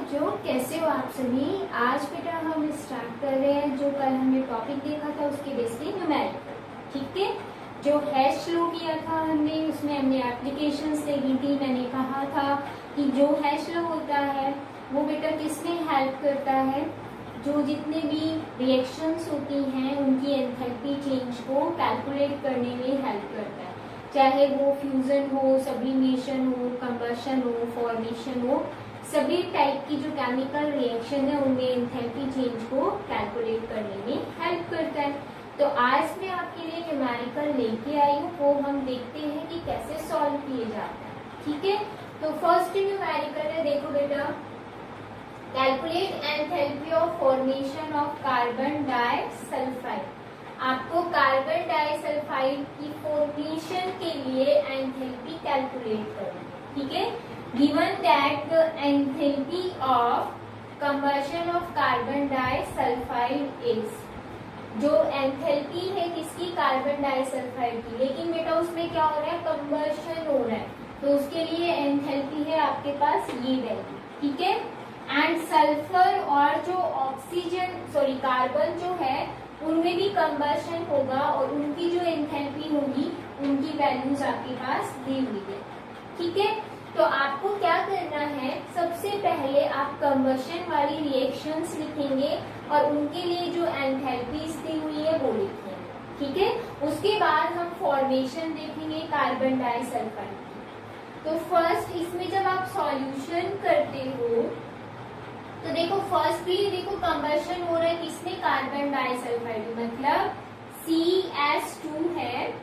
बच्चों, कैसे हो आप सभी। आज बेटा हम स्टार्ट कर रहे हैं जो कल हमने टॉपिक देखा था उसके बेस पे न्यूमेरिकल। ठीक है, जो हैश लो किया था हमने उसमें हमने एप्लीकेशंस देखी थी। मैंने कहा था कि जो हैश लो होता है वो बेटा किसमें हेल्प करता है, जो जितने भी रिएक्शंस होती हैं उनकी एंथैल्पी चेंज को कैलकुलेट करने में हेल्प करता है। चाहे वो फ्यूजन हो, सब्लिमेशन हो, कंबशन हो, फॉर्मेशन हो, सभी टाइप की जो केमिकल रिएक्शन है उनमें एंथैल्पी चेंज को कैलकुलेट करने में हेल्प करता है। तो आज मैं आपके लिए न्यूमेरिकल लेके आई हूँ, वो हम देखते हैं कि कैसे सॉल्व किए जाते हैं। ठीक है, तो फर्स्ट न्यूमेरिकल है, देखो बेटा, calculate enthalpy of formation of carbon disulphide. आपको कार्बन डाइसल्फाइड की फॉर्मेशन के लिए एंथैल्पी कैलकुलेट करनी है। ठीक है, given that the enthalpy of combustion of carbon disulphide is, जो एंथैल्पी है किसकी, कार्बन डाइसल्फाइड की, लेकिन बेटा उसमें क्या हो रहा है, कंबशन हो रहा है, तो उसके लिए एंथैल्पी है आपके पास ये वैल्यू। ठीक है, एंड सल्फर और जो ऑक्सीजन कार्बन जो है उनमें भी कंबशन होगा और उनकी जो एंथैल्पी होगी उनकी वैल्यूज आपके पास दी हुई है। ठीक है, तो आपको क्या करना है, सबसे पहले आप कंबशन वाली रिएक्शंस लिखेंगे और उनके लिए जो एंथैल्पीज दी हुई है वो लिखेंगे। ठीक है, उसके बाद हम फॉर्मेशन देखेंगे कार्बन डाइसल्फाइड की। तो फर्स्ट इसमें जब आप सॉल्यूशन करते हो तो देखो फर्स्टली देखो कंबशन हो रहा है किसमें, कार्बन डाइसल्फाइड, मतलब CS2 है,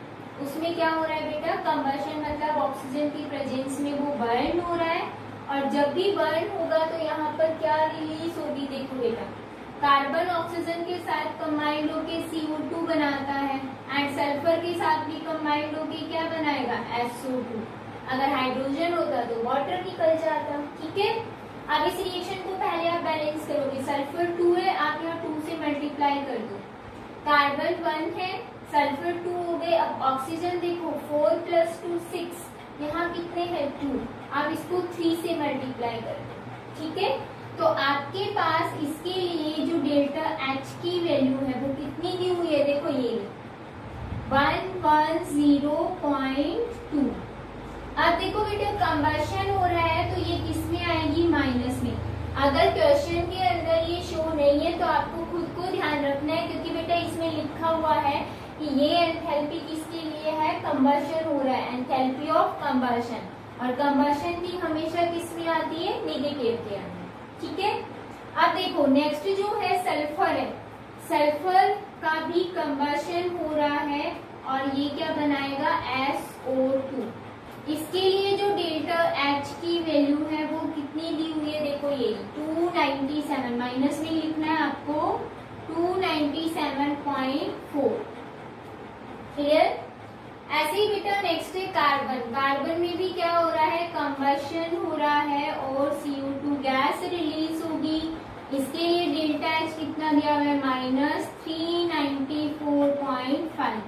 उसमें क्या हो रहा है बेटा, कंबशन मतलब ऑक्सीजन की प्रेजेंस में वो बर्न हो रहा है। और जब भी बर्न होगा तो यहाँ पर क्या रिलीज होगी, देखो बेटा, कार्बन ऑक्सीजन के साथ कंबाइंड होके CO2 बनाता है एंड सल्फर के साथ भी कंबाइंड होके क्या बनाएगा, SO2। अगर हाइड्रोजन होता तो वाटर निकल जाता। ठीक है, अब इस रिएक्शन को पहले आप बैलेंस करोगे, सल्फर 2 है, आप यहाँ 2 से मल्टीप्लाई कर दो, कार्बन 1 है, सल्फर 2 हो गए। अब ऑक्सीजन देखो 4 + 2 6, यहाँ कितने हैं 2, आप इसको 3 से मल्टीप्लाई कर दो। ठीक है, तो आपके पास इसके लिए जो डेल्टा H की वैल्यू है वो कितनी दी हुई है, देखो ये 110.2। अब देखो बेटा कंबशन हो रहा है तो ये किस में आएगी, माइनस में। अगर क्वेश्चन के अंदर ये शो नहीं है तो आपको खुद को ध्यान रखना है, क्योंकि बेटा इसमें लिखा हुआ है कि ये एंथैल्पी किसके लिए है, कंबशन हो रहा है, एंथैल्पी ऑफ कंबशन, और कंबशन भी हमेशा किस में आती है, नेगेटिव के अंदर। ठीक है, अब देखो नेक्स्ट जो है सल्फर है, सल्फर का भी कंबशन हो रहा है और ये क्या बनाएगा, SO2। इसके लिए जो डेल्टा H की वैल्यू है वो कितनी दी हुई है, देखो ये 297, माइनस में लिखना है आपको, 297.4। क्लियर। ऐसे ही बेटा नेक्स्ट है कार्बन, कार्बन में भी क्या हो रहा है, कंबशन हो रहा है और CO2 गैस रिलीज होगी। इसके लिए डेल्टा H कितना दिया हुआ है, -394.5।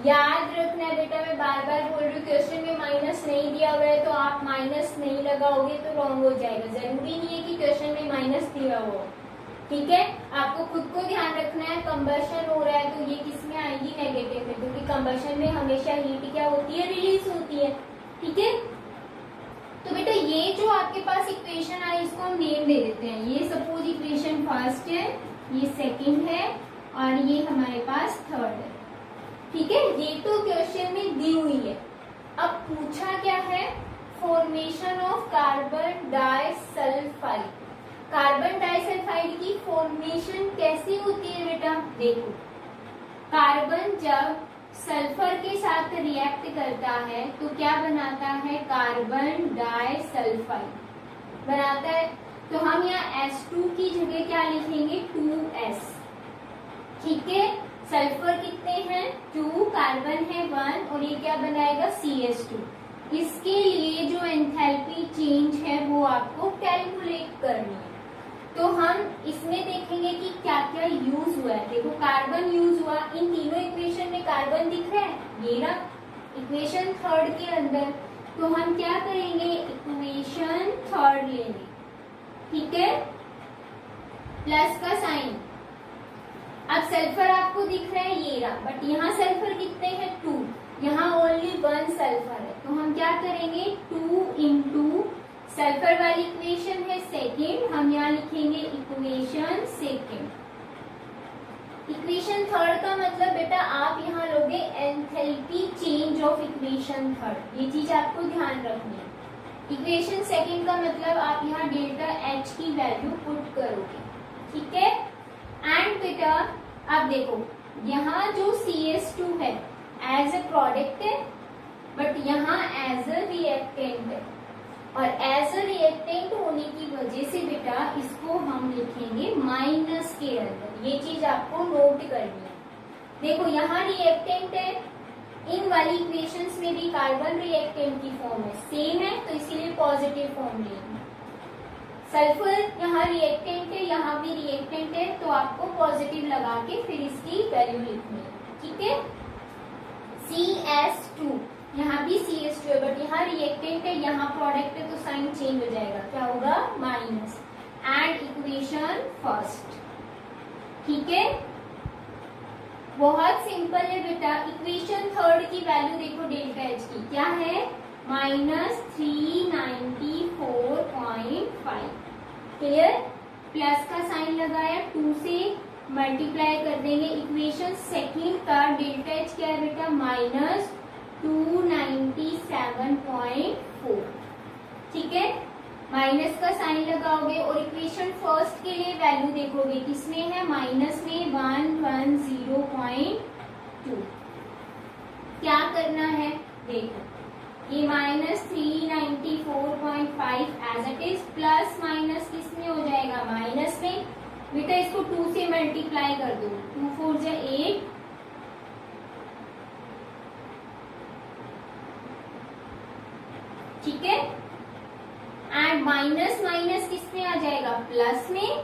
याद रखना है बेटा, मैं बार बार बोल रही हूँ, क्वेश्चन में माइनस नहीं दिया हुआ है तो आप माइनस नहीं लगाओगे तो रॉन्ग हो जाएगा। जरूरी नहीं है कि क्वेश्चन में माइनस दिया हो। ठीक है, आपको खुद को ध्यान रखना है, कंबशन हो रहा है तो ये किस में आएगी, नेगेटिव में, क्योंकि कंबशन में हमेशा हीट क्या होती है, रिलीज होती है। ठीक है, तो बेटा ये जो आपके पास इक्वेशन आई इसको हम नेम दे देते हैं। ये सपोज इक्वेशन फर्स्ट है, ये सेकेंड है और ये हमारे पास थर्ड है। ठीक है, ये तो क्वेश्चन में दी हुई है। अब पूछा क्या है, formation of carbon disulphide. Carbon disulphide की फॉर्मेशन कैसी होती है बेटा, देखो कार्बन जब सल्फर के साथ रिएक्ट करता है तो क्या बनाता है, कार्बन डाइसल्फाइड बनाता है। तो हम यहाँ S2 की जगह क्या लिखेंगे, 2S। ठीक है, सल्फर कितने हैं, 2, कार्बन है 1 और ये क्या बनाएगा, CS2। इसके लिए जो एंथैल्पी चेंज है वो आपको कैलकुलेट करनी है। तो हम इसमें देखेंगे कि क्या क्या यूज हुआ है। देखो कार्बन यूज हुआ, इन तीनों इक्वेशन में कार्बन दिख रहा है, ये ना इक्वेशन थर्ड के अंदर। तो हम क्या करेंगे, इक्वेशन थर्ड लेंगे। ठीक है, प्लस का साइन। अब सल्फर आपको दिख रहा है ये रहा, बट यहाँ सल्फर कितने हैं 2, यहाँ ओनली 1 सल्फर है, तो हम क्या करेंगे 2 इंटू सल्फर वाली इक्वेशन है सेकेंड, हम यहाँ लिखेंगे इक्वेशन सेकेंड। इक्वेशन थर्ड का मतलब बेटा आप यहाँ लोगे enthalpy change of equation third, ये चीज आपको ध्यान रखनी है। इक्वेशन सेकेंड का मतलब आप यहाँ डेल्टा एच की वैल्यू पुट करोगे, ठीक है। एंड बेटा आप देखो यहाँ जो CS2 है एज ए प्रोडक्ट है, बट यहाँ एज अ रिएक्टेंट है, और एज अ रिएक्टेंट होने की वजह से बेटा इसको हम लिखेंगे माइनस के अंदर, ये चीज आपको नोट करनी है। देखो यहाँ रिएक्टेंट है, इन वाली इक्वेशंस में भी कार्बन रिएक्टेंट की फॉर्म है, सेम है, तो इसीलिए पॉजिटिव फॉर्म लेंगे। सल्फर यहाँ रिएक्टेंट है, यहाँ भी रिएक्टेंट है, तो आपको पॉजिटिव लगा के फिर इसकी वैल्यू लिखनी है, ठीक है। CS2 यहाँ भी CS2 है, बट यहाँ रिएक्टेंट है, यहाँ प्रोडक्ट है, तो साइन चेंज हो जाएगा, क्या होगा माइनस। एंड इक्वेशन फर्स्ट, ठीक है, बहुत सिंपल है बेटा। इक्वेशन थर्ड की वैल्यू देखो डेल्टा एच की क्या है -394.5, क्लियर। प्लस का साइन लगाया, 2 से मल्टीप्लाई कर देंगे। इक्वेशन सेकेंड का डेल्टा एच क्या है बेटा -297.4, ठीक है। माइनस का साइन लगाओगे और इक्वेशन फर्स्ट के लिए वैल्यू देखोगे किसमें है माइनस में 110.2। क्या करना है देखो, ये -394.5 as it is, plus minus किसमें हो जाएगा माइनस में। बेटा इसको 2 से मल्टीप्लाई कर दो, 2 4 जा 8, ठीक है। एंड माइनस माइनस किसमें आ जाएगा प्लस में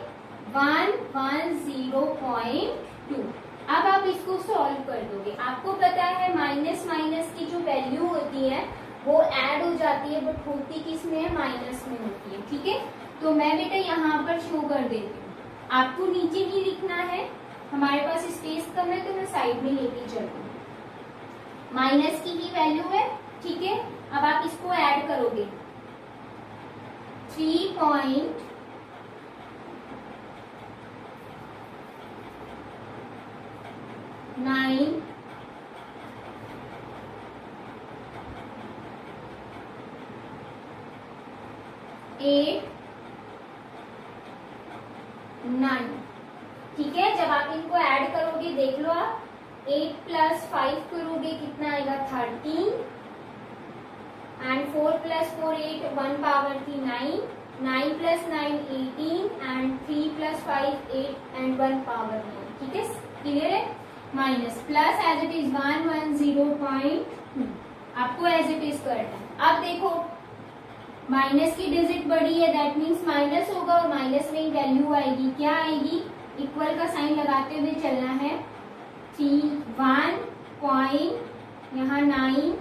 110.2। अब आप इसको सॉल्व कर दोगे, आपको पता है माइनस माइनस की जो वैल्यू होती है वो ऐड हो जाती है, बट होती किसमें है माइनस में होती है, ठीक है। तो मैं बेटा यहाँ पर शो कर देती हूँ, आपको नीचे ही लिखना है, हमारे पास स्पेस कम है तो मैं साइड में लेके चलूँ। माइनस की ही वैल्यू है, ठीक है। अब आप इसको ऐड करोगे 3.9 8 9, ठीक है। जब आप इनको ऐड करोगे देख लो आप, 8 + 5 करोगे कितना आएगा 13, एंड 4 + 4 8, 1 पावर थी 9, 9 + 9 18, एंड 3 + 5 8 एंड 1 पावर 9, ठीक है, क्लियर है। Minus plus as it is 110.2, आपको एज इट इज करना है। अब देखो माइनस की डिजिट बड़ी है, दैट मीन्स माइनस होगा, और माइनस में वैल्यू आएगी, क्या आएगी इक्वल का साइन लगाते हुए चलना है। 1 पॉइंट, यहाँ 9,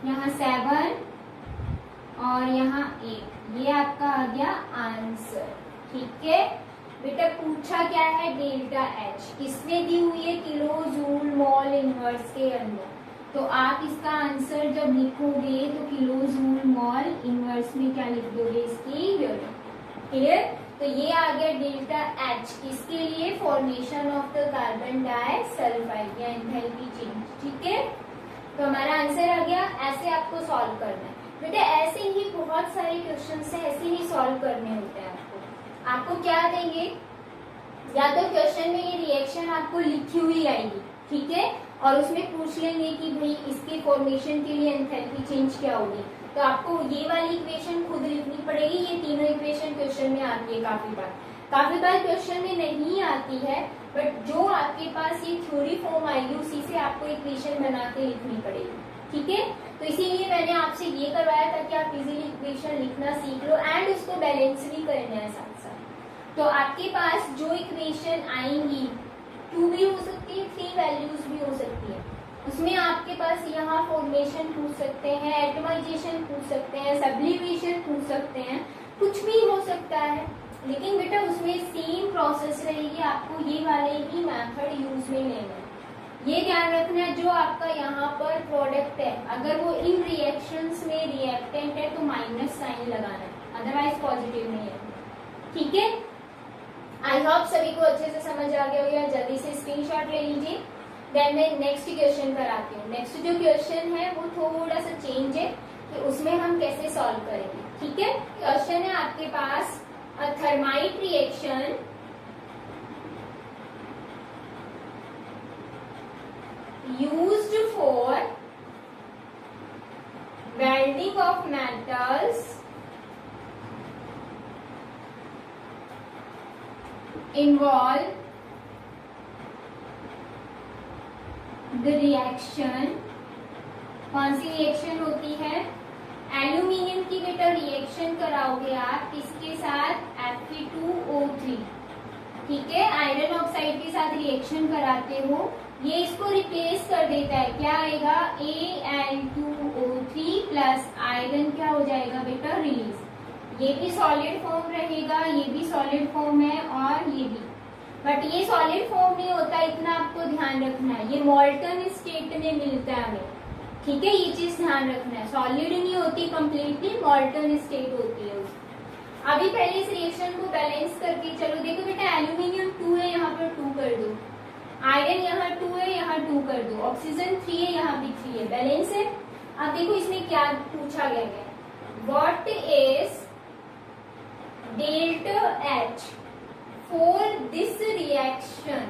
यहाँ 7 और यहाँ 8, ये आपका आ गया आंसर, ठीक है। बेटा पूछा क्या है डेल्टा एच, किसमें दी हुई है किलो जूल मॉल इनवर्स के अंदर, तो आप इसका आंसर जब लिखोगे तो किलो जूल मॉल इनवर्स में क्या लिख दोगे इसकी यूनिट, क्लियर। तो ये आ गया डेल्टा एच, किसके लिए formation of the carbon disulphide या एंथैल्पी चेंज, ठीक है। तो हमारा आंसर आ गया, ऐसे आपको सॉल्व करना है बेटा। ऐसे ही बहुत सारे क्वेश्चंस हैं, ऐसे ही सॉल्व करने होते हैं। आपको क्या देंगे, या तो क्वेश्चन में ये रिएक्शन आपको लिखी हुई आएगी, ठीक है, और उसमें पूछ लेंगे कि भाई इसके फॉर्मेशन के लिए एंथैल्पी चेंज क्या होगी, तो आपको ये वाली इक्वेशन खुद लिखनी पड़ेगी। ये तीनों इक्वेशन क्वेश्चन में आती है, काफी बार क्वेश्चन में नहीं आती है, बट जो आपके पास ये थ्योरी फॉर्म आएगी उसी से आपको इक्वेशन बना के लिखनी पड़ेगी, ठीक है। तो इसीलिए मैंने आपसे ये करवाया ताकि आप इजीली इक्वेशन लिखना सीख लो एंड उसको बैलेंस भी करना है साथ साथ। तो आपके पास जो इक्वेशन आएंगी 2 भी हो सकती है, 3 वैल्यूज भी हो सकती है, उसमें आपके पास यहाँ फॉर्मेशन पूछ सकते हैं, एटमाइजेशन पूछ सकते हैं, सब्लिमेशन पूछ सकते हैं, कुछ भी हो सकता है। लेकिन बेटा उसमें सेम प्रोसेस रहेगी, आपको ये वाले ही मेथड यूज में लेना है। ये ध्यान रखना है, जो आपका यहाँ पर प्रोडक्ट है अगर वो इन रिएक्शंस में रिएक्टेंट है तो माइनस साइन लगाना है, अदरवाइज पॉजिटिव नहीं है। ठीक है, आई होप सभी को अच्छे से समझ आ गया होगा। जल्दी से स्क्रीनशॉट ले लीजिए। देन मैं नेक्स्ट क्वेश्चन कराती हूँ। नेक्स्ट जो क्वेश्चन है वो थोड़ा सा चेंज है कि उसमें हम कैसे सॉल्व करेंगे। ठीक है, क्वेश्चन है आपके पास, a thermite reaction used for welding of metals involve the reaction। कौन सी रिएक्शन होती है? एल्यूमिनियम की बेटा रिएक्शन कराओगे आप किसके साथ? Fe2O3। ठीक है, आयरन ऑक्साइड के साथ रिएक्शन कराते हो, ये इसको रिप्लेस कर देता है। क्या आएगा? Al2O3 प्लस आयरन क्या हो जाएगा बेटा? रिलीज। ये भी सॉलिड फॉर्म रहेगा, ये भी सॉलिड फॉर्म है और ये भी, बट ये सॉलिड फॉर्म नहीं होता, इतना आपको ध्यान रखना है। ये मॉल्टन स्टेट में मिलता है हमें। ठीक है, ये चीज ध्यान रखना है, सॉलिड नहीं होती, कंप्लीटली मॉल्टन स्टेट होती है उसकी। अभी पहले इस रिएक्शन को बैलेंस करके चलो। देखो बेटा एल्यूमिनियम 2 है, यहाँ पर 2 कर दो, आयरन यहाँ 2 है, यहाँ 2 कर दो, ऑक्सीजन 3 है, यहाँ भी 3 है, बैलेंस है। अब देखो इसमें क्या पूछा गया है, what is delta H for this reaction,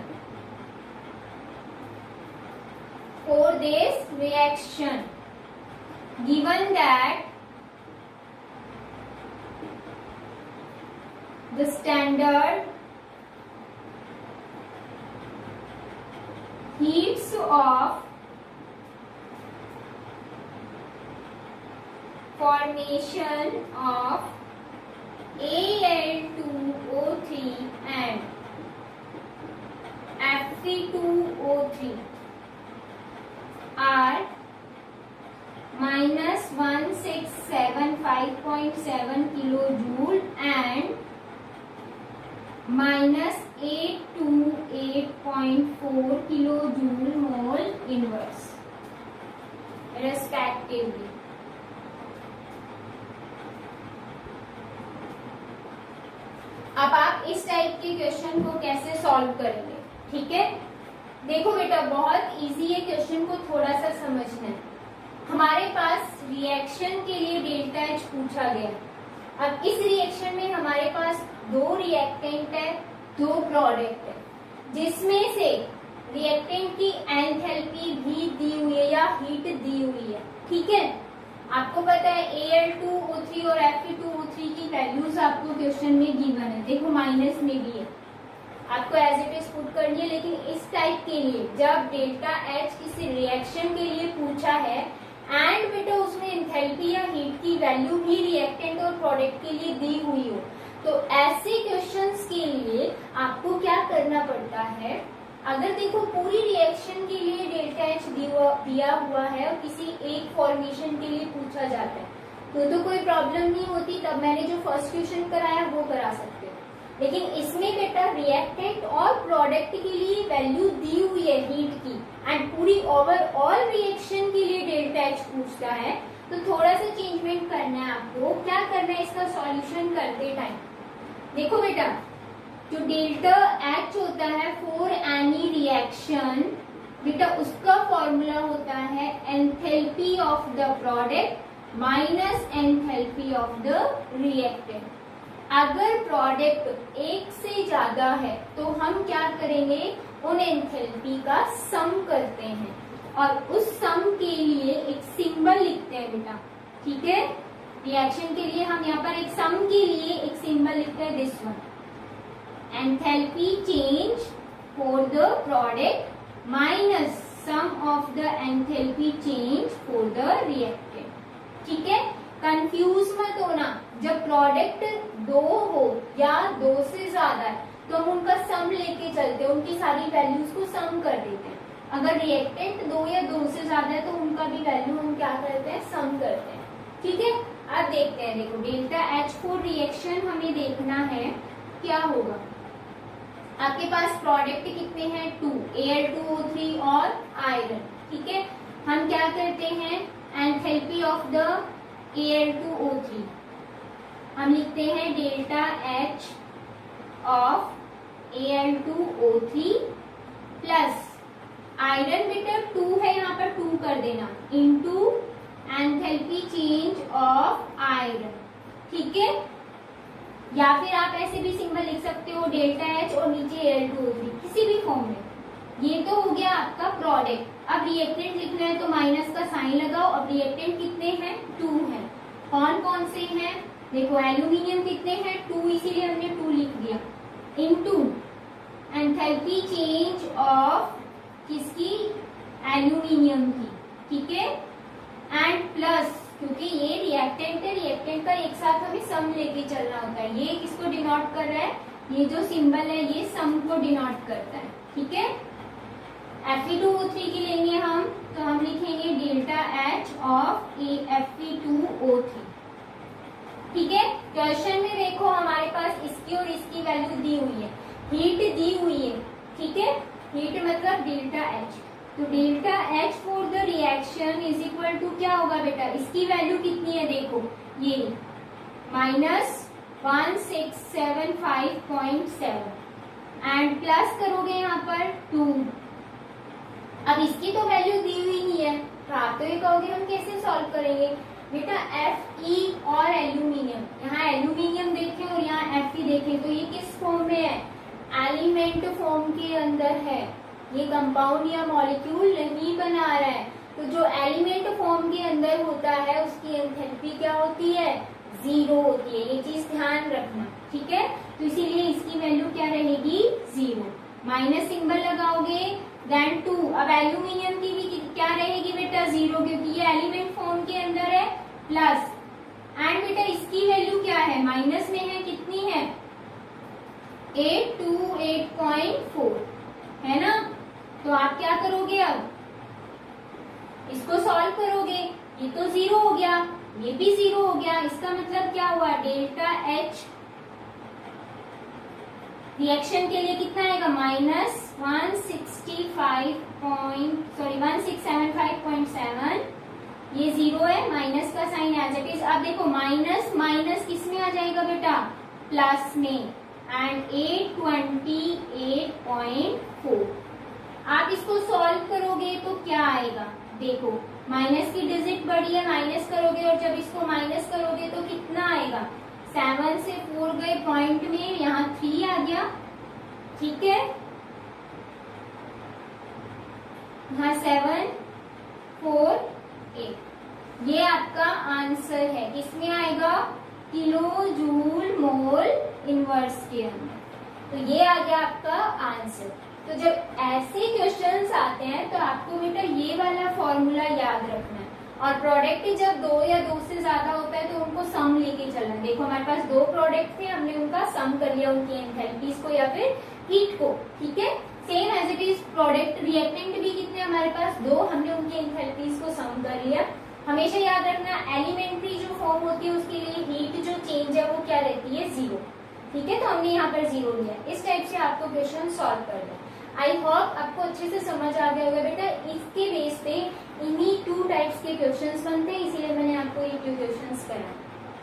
for this reaction given that the standard heats of formation of Al2O3 and Fe2O3 are minus 1675.7 kilojoule and minus 828.4 kilojoule mole inverse respectively। अब आप इस टाइप के question को कैसे solve करेंगे? ठीक है, देखो बेटा बहुत इजी है, क्वेश्चन को थोड़ा सा समझना है। हमारे पास रिएक्शन के लिए डेल्टा H पूछा गया। अब इस रिएक्शन में हमारे पास 2 रिएक्टेंट है, 2 प्रोडक्ट है, जिसमें से रिएक्टेंट की एंथैल्पी भी दी हुई है या हीट दी हुई है। ठीक है, आपको पता है Al2O3 और Fe2O3 की वैल्यूज आपको क्वेश्चन में गिवन है। देखो माइनस में भी है, आपको एज इट इज पुट करनी है। लेकिन इस टाइप के लिए जब डेल्टा H किसी रिएक्शन के लिए पूछा है एंड बेटा उसमें एंथैल्पी या हीट की वैल्यू भी रिएक्टेंट और प्रोडक्ट के लिए दी हुई हो, तो ऐसे क्वेश्चंस के लिए आपको क्या करना पड़ता है? अगर देखो पूरी रिएक्शन के लिए डेल्टा H दिया हुआ है और किसी एक फॉर्मेशन के लिए पूछा जाता है तो कोई प्रॉब्लम नहीं होती, तब मैंने जो फर्स्ट क्वेश्चन कराया वो करा सकते हो। लेकिन इसमें बेटा रिएक्टेंट और प्रोडक्ट के लिए वैल्यू दी हुई है हीट की एंड पूरी ओवरऑल रिएक्शन के लिए डेल्टा H पूछता है, तो थोड़ा सा चेंजमेंट करना है आपको। क्या करना है इसका सॉल्यूशन करते टाइम? देखो बेटा जो डेल्टा H होता है फॉर एनी रिएक्शन, बेटा उसका फॉर्मूला होता है enthalpy of the product minus enthalpy of the reactant. अगर प्रोडक्ट एक से ज्यादा है तो हम क्या करेंगे? उन एंथैल्पी का सम करते हैं और उस सम के लिए एक सिंबल लिखते हैं बेटा। ठीक है, रिएक्शन के लिए हम यहाँ पर एक सम के लिए एक सिंबल लिखते हैं, this one, enthalpy change for the product minus sum of the enthalpy change for the reactant. ठीक है, कंफ्यूज मत होना, जब प्रोडक्ट 2 हो या 2 से ज्यादा है तो हम उनका सम लेके चलते हैं, उनकी सारी वैल्यूज को सम कर देते हैं। अगर रिएक्टेंट 2 या 2 से ज्यादा है तो उनका भी वैल्यू हम क्या करते हैं? सम करते हैं। ठीक है, अब देखते हैं। देखो डेल्टा H फॉर रिएक्शन हमें देखना है क्या होगा, आपके पास प्रोडक्ट कितने हैं 2, Al2O3 और आयरन। ठीक है, हम क्या करते हैं, एंथैल्पी ऑफ द Al2O3 हम लिखते हैं delta H of Al2O3 plus iron बेटा 2 है, यहाँ पर 2 कर देना, into enthalpy change of iron. ठीक है, या फिर आप ऐसे भी सिंबल लिख सकते हो डेल्टा H और नीचे Al2O3 किसी भी फॉर्म में। ये तो हो गया आपका प्रोडक्ट। अब रिएक्टेंट लिखना है तो माइनस का साइन लगाओ। अब रिएक्टेंट कितने हैं 2 हैं। कौन कौन से हैं देखो, एल्यूमिनियम कितने हैं 2, इसीलिए हमने 2 लिख दिया, इनटू एंथैल्पी चेंज ऑफ किसकी, एल्यूमिनियम की। ठीक है, एंड प्लस क्योंकि ये रिएक्टेंट है, रिएक्टेंट का एक साथ हमें सम लेके चलना होता है। ये किसको डिनोट कर रहा है, ये जो सिंबल है ये सम को डिनोट करता है। ठीक है, Fe2O3 की लेंगे हम, तो हम लिखेंगे डेल्टा H ऑफ Fe2O3। ठीक है, क्वेश्चन में देखो हमारे पास इसकी और इसकी वैल्यू दी हुई है, हीट दी हुई है। ठीक है, हीट मतलब डेल्टा H, तो delta H for the reaction is equal to क्या होगा बेटा, इसकी वैल्यू कितनी है देखो, ये -1675.7 एंड प्लस करोगे यहाँ पर 2। अब इसकी तो वैल्यू दी हुई नहीं है, तो आप तो ये कहोगे हम कैसे सॉल्व करेंगे बेटा, Fe और एल्यूमिनियम, यहाँ एल्यूमिनियम देखें और यहाँ Fe देखें तो ये किस फॉर्म में है, एलिमेंट फॉर्म के अंदर है, ये कंपाउंड या मॉलिक्यूल नहीं बना रहा है। तो जो एलिमेंट फॉर्म के अंदर होता है उसकी एंथैल्पी क्या होती है, 0 होती है, ये चीज ध्यान रखना। ठीक है, तो इसीलिए इसकी वैल्यू क्या रहेगी 0, माइनस सिंबल लगाओगे देन 2। अब एल्यूमिनियम की भी क्या रहेगी बेटा 0, क्योंकि ये एलिमेंट फॉर्म के अंदर है, प्लस एंड बेटा इसकी वैल्यू क्या है, माइनस में है, कितनी है 828.4 है ना। तो आप क्या करोगे, अब इसको सॉल्व करोगे, ये तो 0 हो गया, ये भी 0 हो गया, इसका मतलब क्या हुआ, डेल्टा H रिएक्शन के लिए कितना आएगा, -167.7, ये 0 है, माइनस का साइन एज इट इज। अब देखो माइनस माइनस किस में आ जाएगा बेटा, प्लस में, एंड 828.4। आप इसको सॉल्व करोगे तो क्या आएगा देखो, माइनस की डिजिट बड़ी है, माइनस करोगे और जब इसको माइनस करोगे तो कितना आएगा, 7 से 4 गए पॉइंट में, यहाँ 3 आ गया। ठीक है, यहाँ 7 4 8, ये आपका आंसर है, किसमें आएगा, किलो जूल मोल इनवर्स के अंदर। तो ये आ गया आपका आंसर। तो जब ऐसे क्वेश्चंस आते हैं तो आपको बेटा ये वाला फॉर्मूला याद रखना है, और प्रोडक्ट जब 2 या 2 से ज्यादा होता है तो उनको सम लेके चलना। देखो हमारे पास 2 प्रोडक्ट थे, हमने उनका सम कर लिया, उनकी एंथैल्पीज को या फिर हीट को। ठीक है, same as it is product reactant भी कितने हमारे पास 2, हमने उनकी एंथैल्पीज को सम कर लिया। हमेशा याद रखना एलिमेंट्री जो फॉर्म होती है उसके लिए हीट जो चेंज है वो क्या रहती है 0। ठीक है, तो हमने यहाँ पर 0 लिया। इस टाइप से आपको क्वेश्चन सॉल्व करना है। आई होप आपको अच्छे से समझ आ गया होगा बेटा। इसके बेस पे इन्हीं 2 टाइप्स के क्वेश्चंस बनते हैं, इसीलिए मैंने आपको ये 2 क्वेश्चंस कराए।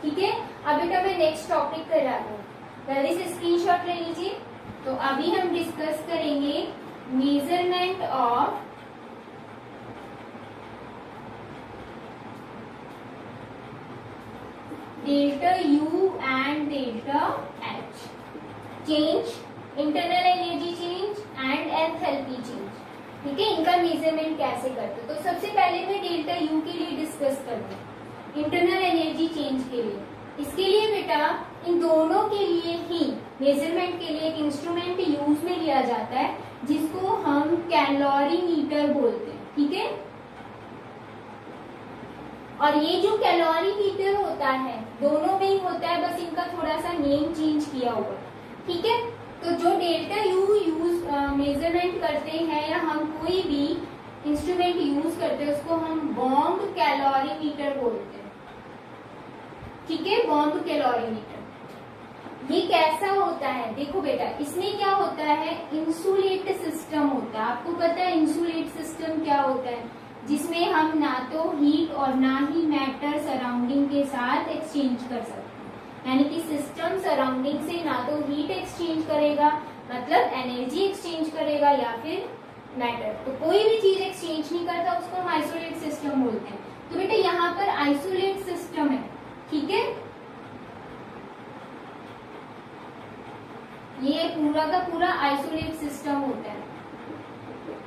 ठीक है, अब बेटा मैं नेक्स्ट टॉपिक कर रहा हूँ, जल्दी से स्क्रीनशॉट ले लीजिए। तो अभी हम डिस्कस करेंगे measurement of delta U and delta H, change, internal energy change and enthalpy change. ठीक है, इनका मेजरमेंट कैसे करते हैं। तो सबसे पहले मैं डेल्टा U के लिए डिस्कस करूंगी, इंटरनल एनर्जी चेंज के लिए। इसके लिए बेटा इन दोनों के लिए ही मेजरमेंट के लिए एक इंस्ट्रूमेंट यूज में लिया जाता है जिसको हम कैलोरीमीटर बोलते हैं। ठीक है, और ये जो कैलोरीमीटर होता है दोनों में ही होता है, बस इनका थोड़ा सा नेम चेंज किया हुआ। ठीक है, तो जो डेल्टा U यूज मेजरमेंट करते हैं या हम कोई भी इंस्ट्रूमेंट यूज करते हैं उसको हम बॉम्ब कैलोरीमीटर बोलते हैं। ठीक है, बॉम्ब कैलोरीमीटर। ये कैसा होता है, देखो बेटा इसमें क्या होता है, इंसुलेट सिस्टम होता है। आपको पता है इंसुलेट सिस्टम क्या होता है, जिसमें हम ना तो हीट और ना ही मैटर सराउंडिंग के साथ एक्सचेंज कर सकते हैं। यानी कि सिस्टम सराउंडिंग से ना तो हीट एक्सचेंज करेगा, मतलब एनर्जी एक्सचेंज करेगा, या फिर मैटर, तो कोई भी चीज एक्सचेंज नहीं करता, उसको हम आइसोलेट सिस्टम बोलते हैं। तो बेटा यहाँ पर आइसोलेट सिस्टम है, ठीक है। ये पूरा का पूरा आइसोलेट सिस्टम होता है।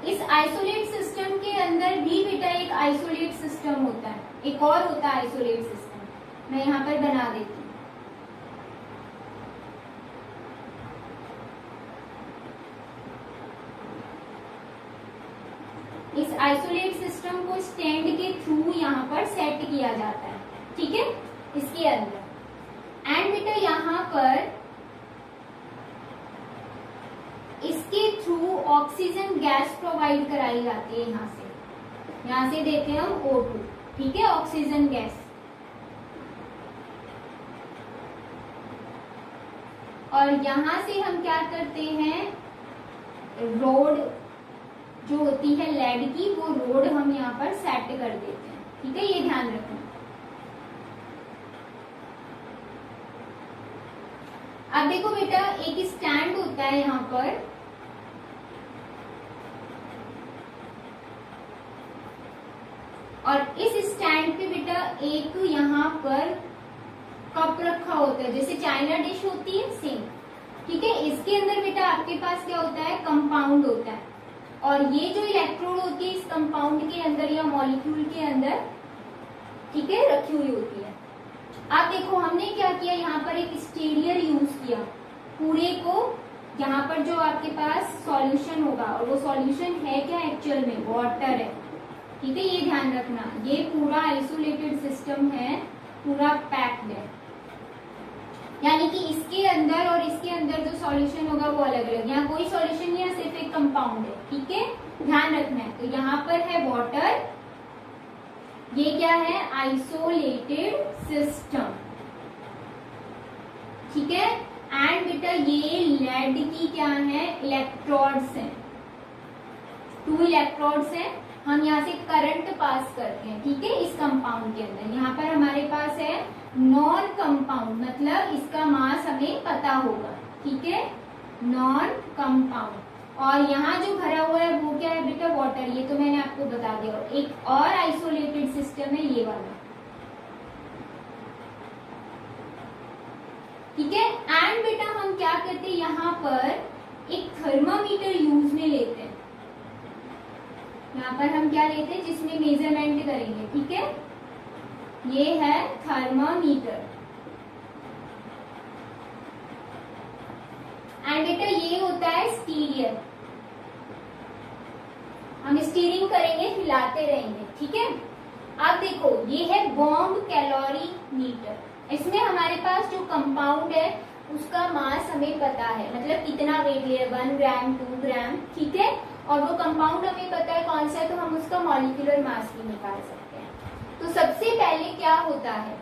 इस आइसोलेट सिस्टम के अंदर भी बेटा एक आइसोलेट सिस्टम होता है, एक और होता है आइसोलेट सिस्टम, मैं यहाँ पर बना देती हूँ। इस आइसोलेट सिस्टम को स्टैंड के थ्रू यहाँ पर सेट किया जाता है, ठीक है, इसके अंदर। एंड बेटा यहाँ पर इसके थ्रू ऑक्सीजन गैस प्रोवाइड कराई जाती है। यहाँ से देते हैं हम O2, ठीक है, ऑक्सीजन गैस। और यहाँ से हम क्या करते हैं, रोड जो होती है लेड की, वो रोड हम यहाँ पर सेट कर देते हैं, ठीक है, ये ध्यान रखना। अब देखो बेटा एक स्टैंड होता है यहाँ पर, और इस स्टैंड पे बेटा एक यहाँ पर कप रखा होता है, जैसे चाइना डिश होती है सेम, ठीक है। इसके अंदर बेटा आपके पास क्या होता है, कंपाउंड होता है, और ये जो इलेक्ट्रोड होती है इस कंपाउंड के अंदर या मॉलिक्यूल के अंदर, ठीक है, रखी हुई होती है। अब देखो हमने क्या किया, यहाँ पर एक स्टीरियर यूज किया पूरे को, यहाँ पर जो आपके पास सॉल्यूशन होगा, और वो सॉल्यूशन है क्या एक्चुअल में, वाटर है, ठीक है, ये ध्यान रखना। ये पूरा आइसोलेटेड सिस्टम है, पूरा पैक्ड है, यानी कि इसके अंदर और इसके अंदर जो सॉल्यूशन होगा वो अलग अलग, यहाँ कोई सॉल्यूशन नहीं है, सिर्फ एक कंपाउंड है, ठीक है, ध्यान रखना है। तो यहाँ पर है वाटर, ये क्या है, आइसोलेटेड सिस्टम, ठीक है। एंड बेटा ये लेड की क्या है, इलेक्ट्रोड्स हैं, 2 इलेक्ट्रोड्स हैं, हम यहाँ से करंट पास करते हैं, ठीक है, इस कंपाउंड के अंदर। यहाँ पर हमारे पास है नॉन कंपाउंड, मतलब इसका मास हमें पता होगा, ठीक है, नॉन कंपाउंड। और यहाँ जो भरा हुआ है वो क्या है बेटा, वाटर, ये तो मैंने आपको बता दिया। एक और आइसोलेटेड सिस्टम है ये वाला, ठीक है। एंड बेटा हम क्या करते हैं, यहाँ पर एक थर्मामीटर यूज में लेते हैं, यहाँ पर हम क्या लेते हैं, जिसमें मेजरमेंट करेंगे, ठीक है, ये है थर्मामीटर। एंड बेटा ये होता है स्टीरियर, हम स्टीरिंग करेंगे, हिलाते रहेंगे, ठीक है। अब देखो ये है बॉम्ब कैलोरी मीटर, इसमें हमारे पास जो कंपाउंड है उसका मास हमें पता है, मतलब कितना वेट ले, 1 ग्राम 2 ग्राम, ठीक है, और वो कंपाउंड हमें पता है कौन सा है, तो हम उसका मॉलिक्यूलर मास भी निकाल सकते हैं। तो सबसे पहले क्या होता है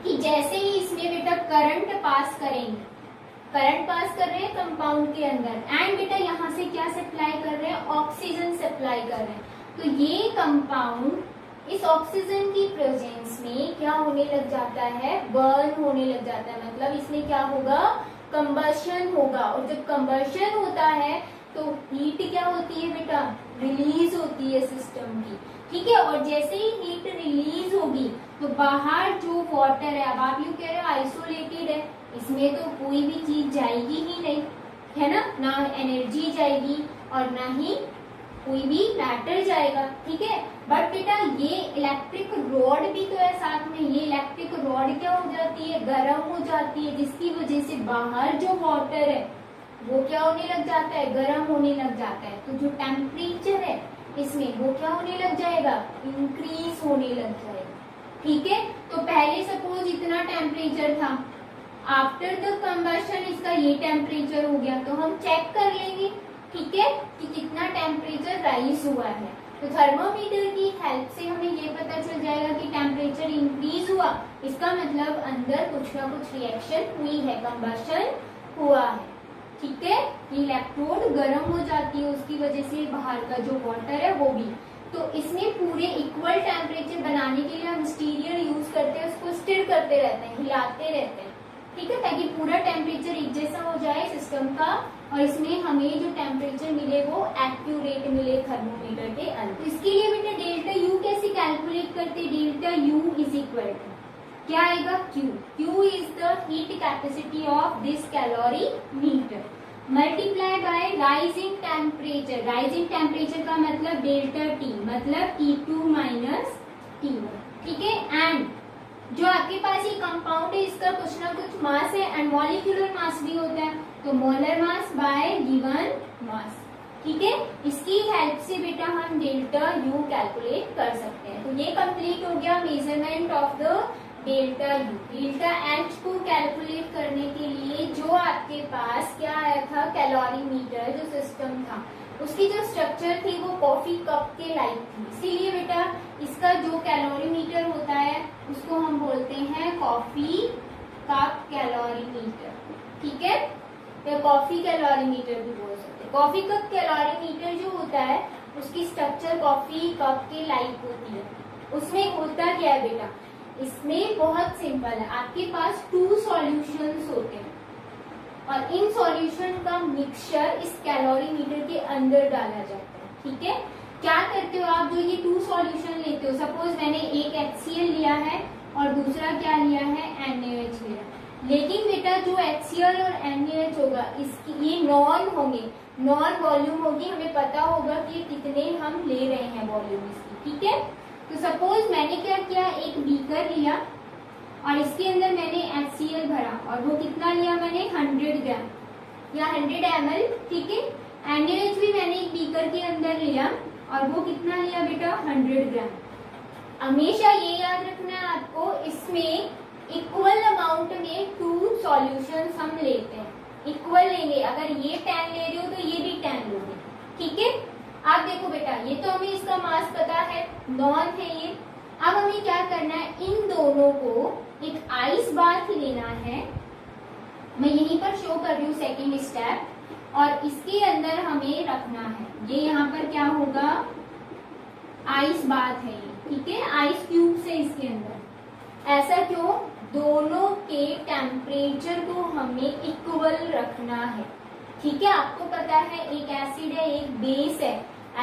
कि जैसे ही इसमें बेटा करंट पास करेंगे, करंट पास कर रहे हैं कंपाउंड के अंदर, एंड बेटा यहाँ से क्या सप्लाई कर रहे हैं, ऑक्सीजन सप्लाई कर रहे हैं, तो ये कंपाउंड इस ऑक्सीजन की प्रेजेंस में क्या होने लग जाता है, बर्न होने लग जाता है, मतलब इसमें क्या होगा, कंबशन होगा। और जब कंबशन होता है तो हीट क्या होती है बेटा, रिलीज होती है सिस्टम की, ठीक है। और जैसे ही हीट रिलीज होगी तो बाहर जो वाटर है, अब आप यूँ कह रहे हो आइसोलेटेड है, इसमें तो कोई भी चीज जाएगी ही नहीं, है ना एनर्जी जाएगी और ना ही कोई भी मैटर जाएगा, ठीक है। बट बेटा ये इलेक्ट्रिक रॉड भी तो है साथ में, ये इलेक्ट्रिक रॉड क्या हो जाती है, गर्म हो जाती है, जिसकी वजह से बाहर जो वाटर है वो क्या होने लग जाता है, गर्म होने लग जाता है। तो जो टेम्परेचर है इसमें वो क्या होने लग जाएगा, इंक्रीज होने लग जाएगा, ठीक है। तो पहले सपोज इतना टेम्परेचर था, आफ्टर द कंबशन इसका ये टेम्परेचर हो गया, तो हम चेक कर लेंगे, ठीक है, कि कितना टेम्परेचर राइज हुआ है। तो थर्मोमीटर की हेल्प से हमें ये पता चल जाएगा कि टेम्परेचर इंक्रीज हुआ, इसका मतलब अंदर कुछ ना कुछ रिएक्शन हुई है, कंबशन हुआ है। ठीक है, इलेक्ट्रोड गर्म हो जाती है, उसकी वजह से बाहर का जो वाटर है वो भी। तो इसमें पूरे इक्वल टेम्परेचर बनाने के लिए हम स्टीरियर यूज करते हैं, उसको स्टिर करते रहते हैं, हिलाते रहते हैं। ठीक है, ताकि पूरा टेम्परेचर एक जैसा हो जाए सिस्टम का, और इसमें हमें जो टेम्परेचर मिले वो एक्यूरेट मिले थर्मोमीटर के अंदर। इसके लिए बेटा डेल्टा यू कैसे कैलकुलेट करते? Delta U is equal to क्या आएगा? Q. Q is the heat capacity of this calorimeter multiply by rising temperature. Rising temperature का मतलब डेल्टा T, मतलब T2 माइनस T1। ठीक है, एंड जो आपके पास ये कंपाउंड है इसका कुछ ना कुछ मास है, एंड मॉलिक्यूलर मास भी होता है, तो molar mass by given mass. ठीक है, इसकी हेल्प से बेटा हम डेल्टा U कैलकुलेट कर सकते हैं। तो ये कंप्लीट हो गया measurement of the delta U. Delta H को कैलकुलेट करने के लिए जो आपके पास क्या आया था, कैलोरीमीटर जो सिस्टम था, उसकी जो स्ट्रक्चर थी वो कॉफी कप के लाइक थी, इसीलिए बेटा इसका जो कैलोरीमीटर होता है उसको हम बोलते हैं कॉफी कप कैलोरीमीटर। ठीक है, या कॉफी कैलोरीमीटर भी बोल सकते हैं। कॉफी कप कैलोरीमीटर जो होता है उसकी स्ट्रक्चर कॉफी कप के लाइक होती है। उसमें होता क्या है बेटा, इसमें बहुत सिंपल है, आपके पास 2 सॉल्यूशंस होते हैं और इन सॉल्यूशन का मिक्सचर इस कैलोरीमीटर के अंदर डाला जाता है। ठीक है, क्या करते हो आप, जो ये 2 सॉल्यूशन लेते हो, सपोज मैंने एक HCl लिया है और दूसरा क्या लिया है, NaOH लिया, लेकिन बेटा जो HCl और NaOH होगा इसकी ये नॉन होंगे, नॉन वॉल्यूम होगी, हमें पता होगा कि कितने हम ले रहे हैं वॉल्यूम इसकी। ठीक है, तो सपोज मैंने क्या किया, एक बीकर लिया और इसके अंदर मैंने HCl भरा, और वो कितना लिया मैंने, 100 ग्राम या 100 ml। ठीक है, NaOH भी मैंने एक बीकर के अंदर लिया और वो कितना लिया बेटा, 100 ग्राम। हमेशा ये याद रखना है आपको, इसमें इक्वल अमाउंट में 2 सॉल्यूशंस हम लेते हैं, इक्वल लेंगे। अगर ये 10 ले रहे हो तो ये भी 10 लोगे। ठीक है, आप देखो बेटा ये तो हमें इसका मास पता है, नॉन है ये। अब हमें क्या करना है, इन दोनों को एक आइस बाथ लेना है, मैं यहीं पर शो कर रही हूँ सेकेंड स्टेप, और इसके अंदर हमें रखना है, ये यहाँ पर क्या होगा, आइस बाथ है ये। ठीक है, आइस क्यूब से इसके अंदर। ऐसा क्यों, दोनों के टेम्परेचर को हमें इक्वल रखना है। ठीक है, आपको पता है एक एसिड है एक बेस है,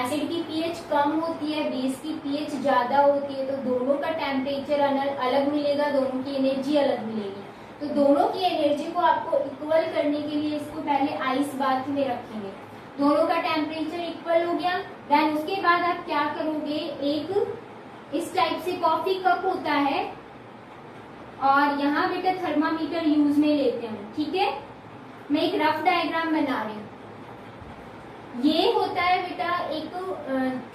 एसिड की पीएच कम होती है, बेस की पीएच ज्यादा होती है, तो दोनों का टेम्परेचर अलग मिलेगा, दोनों की एनर्जी अलग मिलेगी। तो दोनों की एनर्जी को आपको इक्वल करने के लिए इसको पहले आइस बाथ में रखेंगे, दोनों का टेम्परेचर इक्वल हो गया। देन उसके बाद आप क्या करोगे, एक इस टाइप से कॉफी कप होता है और यहाँ बेटा थर्मामीटर यूज में लेते हैं। ठीक है, मैं एक रफ डायग्राम बना रही हूँ। ये होता है बेटा एक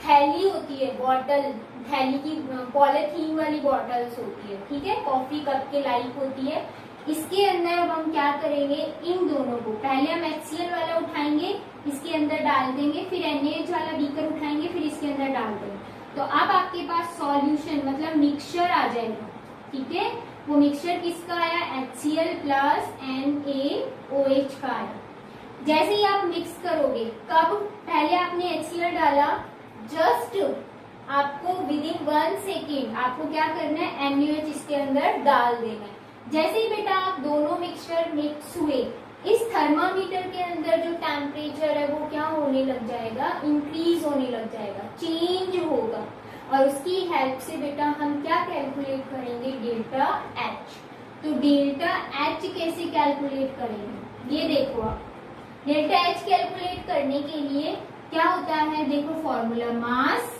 थैली होती है, बॉटल, थैली की पॉलिथीन वाली बॉटल्स होती है। ठीक है, कॉफी कप के लाइक होती है। इसके अंदर अब हम क्या करेंगे, इन दोनों को पहले हम HCl वाला उठाएंगे, इसके अंदर डाल देंगे, फिर NaOH वाला बीकर उठाएंगे, फिर इसके अंदर डाल देंगे। तो अब आपके पास सॉल्यूशन मतलब मिक्सचर आ जाएगा। ठीक है, वो मिक्सचर किसका आया, HCl प्लस NaOH का आया। जैसे ही आप मिक्स करोगे, कब, पहले आपने HCl डाला, जस्ट आपको विदिन 1 सेकेंड आपको क्या करना है, NaOH इसके अंदर डाल देना है। जैसे ही बेटा आप दोनों मिक्सचर मिक्स हुए, इस थर्मामीटर के अंदर जो टेम्परेचर है वो क्या होने लग जाएगा, इंक्रीज होने लग जाएगा, चेंज होगा, और उसकी हेल्प से बेटा हम क्या कैलकुलेट करेंगे, डेल्टा एच। तो डेल्टा एच कैसे कैलकुलेट करेंगे, ये देखो आप, डेल्टा एच कैलकुलेट करने के लिए क्या होता है, देखो फॉर्मूला, मास,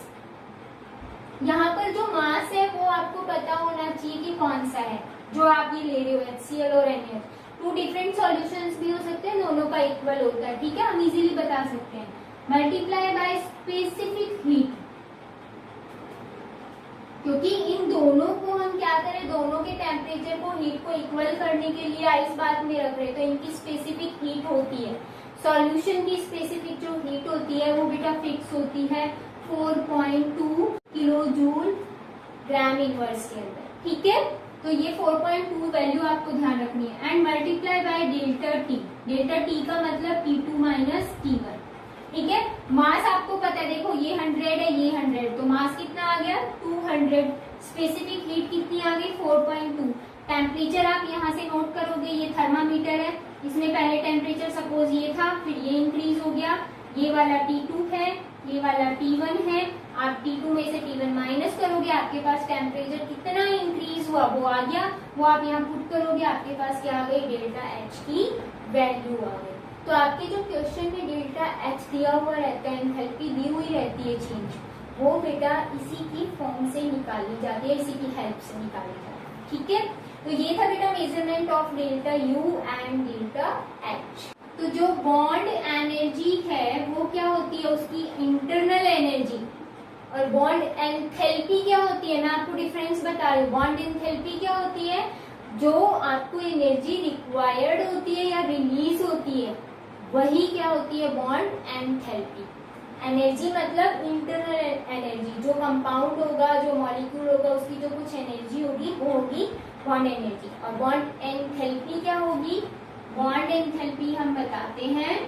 यहाँ पर जो मास है वो आपको पता होना चाहिए कि कौन सा है जो आप ये ले रहे हो, HCl और NaOH। 2 डिफरेंट सॉल्यूशंस भी हो सकते हैं, दोनों का इक्वल होता है। ठीक है, हम इजीली बता सकते हैं, मल्टीप्लाई बाय स्पेसिफिक हीट, क्योंकि इन दोनों को हम क्या करें, दोनों के टेम्परेचर को, हीट को इक्वल करने के लिए आइस बाथ में रख रहे हैं, तो इनकी स्पेसिफिक हीट होती है। सॉल्यूशन की स्पेसिफिक जो हीट होती है वो बेटा फिक्स होती है 4.2 किलो जूल ग्राम इनवर्स के अंदर। ठीक है, तो ये 4.2 वैल्यू आपको ध्यान रखनी है and multiply by delta T. Delta T का मतलब T2 माइनस T1। ठीक है, मास आपको पता है, देखो ये 100 है, ये 100, तो मास कितना आ गया 200। स्पेसिफिक हीट कितनी आ गई 4.2। टेम्परेचर आप यहाँ से नोट करोगे, ये थर्मामीटर है, इसमें पहले टेम्परेचर सपोज ये था, फिर ये इंक्रीज हो गया, ये वाला T2 है, ये वाला T1 है। आप T2 में से T1 माइनस करोगे, आपके पास टेम्परेचर कितना इंक्रीज हुआ वो आ गया, वो आप यहाँ पुट करोगे, आपके पास क्या आ गई डेल्टा H की वैल्यू आ गई। तो आपके जो क्वेश्चन में डेल्टा H दिया हुआ रहता है, एंथैल्पी दी हुई रहती है चेंज, वो बेटा इसी की फॉर्म से निकाली जाती है, इसी की हेल्प से निकाली जाती है। ठीक है, तो ये था बेटा measurement of delta U and delta H। तो जो बॉन्ड एनर्जी है वो क्या होती है, उसकी इंटरनल एनर्जी, और बॉन्ड एंथैल्पी क्या होती है, मैं आपको डिफरेंस बता रही हूँ। बॉन्ड एंथैल्पी क्या होती है, जो आपको एनर्जी रिक्वायर्ड होती है या रिलीज होती है, वही क्या होती है बॉन्ड एंथैल्पी। एनर्जी मतलब इंटरनल एनर्जी, जो कंपाउंड होगा, जो मॉलिक्यूल होगा, उसकी जो कुछ एनर्जी होगी वो होगी बॉन्ड एनर्जी। और बॉन्ड एंथैल्पी क्या होगी, बॉन्ड एंथैल्पी हम बताते हैं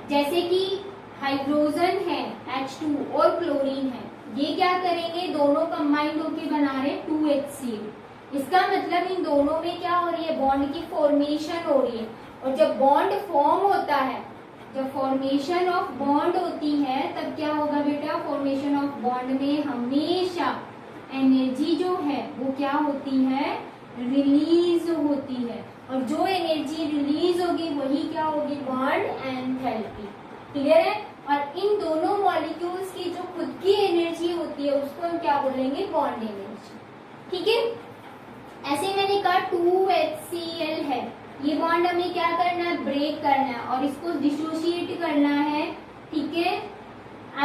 जैसे कि हाइड्रोजन है H2 और क्लोरीन है, ये क्या करेंगे, दोनों कंबाइंड होके बना रहे 2HCl। इसका मतलब इन दोनों में क्या हो रही है, बॉन्ड की फॉर्मेशन हो रही है। और जब बॉन्ड फॉर्म होता है, जब फॉर्मेशन ऑफ बॉन्ड होती है, तब क्या होगा बेटा, फॉर्मेशन ऑफ बॉन्ड में हमेशा एनर्जी जो है वो क्या होती है, रिलीज होती है। और जो एनर्जी रिलीज होगी वही क्या होगी, बॉन्ड एंथैल्पी। क्लियर है। और इन दोनों मॉलिक्यूल्स की जो खुद की एनर्जी होती है उसको हम क्या बोलेंगे, बॉन्ड एनर्जी। ठीक है, ऐसे मैंने कहा 2HCl है, ये बॉन्ड हमें क्या करना है, ब्रेक करना है और इसको डिसोशिएट करना है। ठीक है,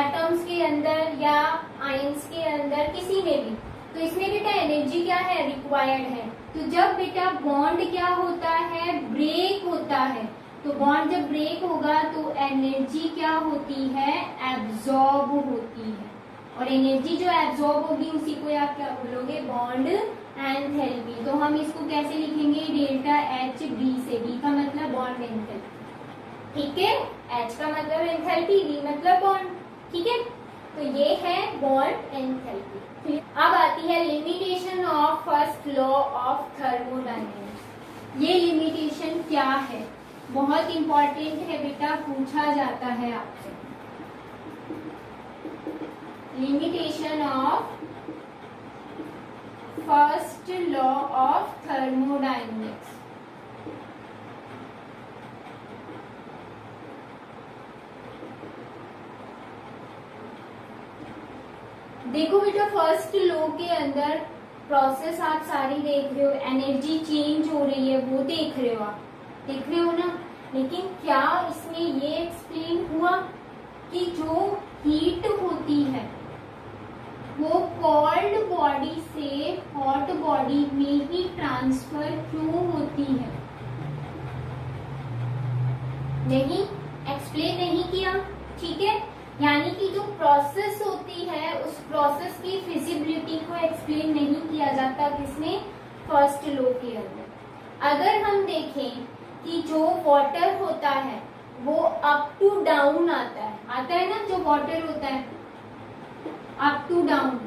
एटम्स के अंदर या आयंस के अंदर, किसी में भी। तो इसमें बेटा एनर्जी क्या है, रिक्वायर्ड है। तो जब बेटा बॉन्ड क्या होता है, ब्रेक होता है, तो बॉन्ड जब ब्रेक होगा तो एनर्जी क्या होती है, एब्जॉर्ब होती है। और एनर्जी जो एब्जॉर्ब होगी उसी को आप क्या बोलोगे, बॉन्ड एंथैल्पी। तो हम इसको कैसे लिखेंगे, डेल्टा H B से, B का मतलब बॉन्ड एंथैल्पी। ठीक है, H का मतलब एंथैल्पी, B मतलब बॉन्ड। ठीक है, तो ये है बॉन्ड एंथैल्पी। अब आती है limitation of first law of thermodynamics. ये लिमिटेशन क्या है, बहुत इंपॉर्टेंट है बेटा, पूछा जाता है आपसे। Limitation of first law of thermodynamics. देखो बेटा, फर्स्ट लॉ के अंदर प्रोसेस आप सारी देख रहे हो, एनर्जी चेंज हो रही है वो देख रहे हो, आप देख रहे हो ना। लेकिन क्या इसमें ये एक्सप्लेन हुआ कि जो हीट होती है वो कोल्ड बॉडी से हॉट बॉडी में ही ट्रांसफर क्यों होती है, नहीं एक्सप्लेन नहीं किया। ठीक है, यानी कि जो प्रोसेस होती है उस प्रोसेस की फिजिबिलिटी को एक्सप्लेन नहीं किया जाता किसमें, फर्स्ट लॉ के अंदर। अगर हम देखें कि जो वाटर होता है वो अप टू डाउन आता है ना, जो वाटर होता है अप टू डाउन,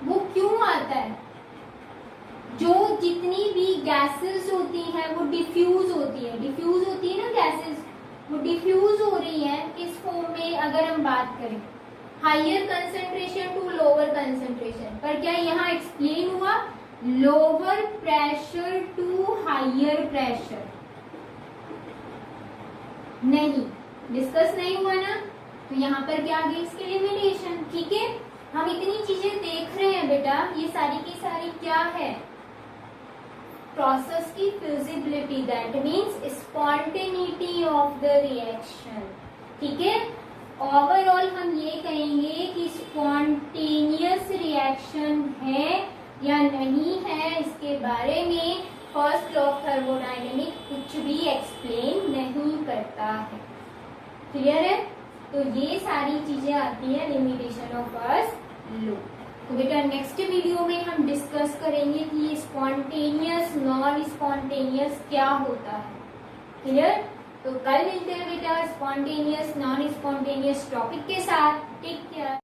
वो क्यों आता है, जो जितनी भी गैसेस होती हैं वो डिफ्यूज होती है ना गैसेस, वो डिफ्यूज हो रही है किस फॉर्म में, अगर हम बात करें higher concentration to lower concentration. पर क्या यहाँ एक्सप्लेन हुआ lower pressure to higher pressure, नहीं डिस्कस नहीं हुआ ना। तो यहाँ पर क्या आ गई इसकी लिमिटेशन। ठीक है, हम इतनी चीजें देख रहे हैं बेटा, ये सारी की सारी क्या है, प्रोसेस की feasibility, that means spontaneity of the reaction. ठीक है, ओवरऑल हम ये कहेंगे कि स्पॉन्टेनियस रिएक्शन है या नहीं है, इसके बारे में फर्स्ट लॉ ऑफ थर्मोडायनेमिक्स कुछ भी एक्सप्लेन नहीं करता है। क्लियर है। तो ये सारी चीजें आती है लिमिटेशन ऑफ फर्स्ट लॉ। तो बेटा नेक्स्ट वीडियो में हम डिस्कस करेंगे कि स्पॉन्टेनियस नॉन स्पॉन्टेनियस क्या होता है। क्लियर? तो कल मिलते हैं बेटा स्पॉन्टेनियस नॉन स्पॉन्टेनियस टॉपिक के साथ। Take care.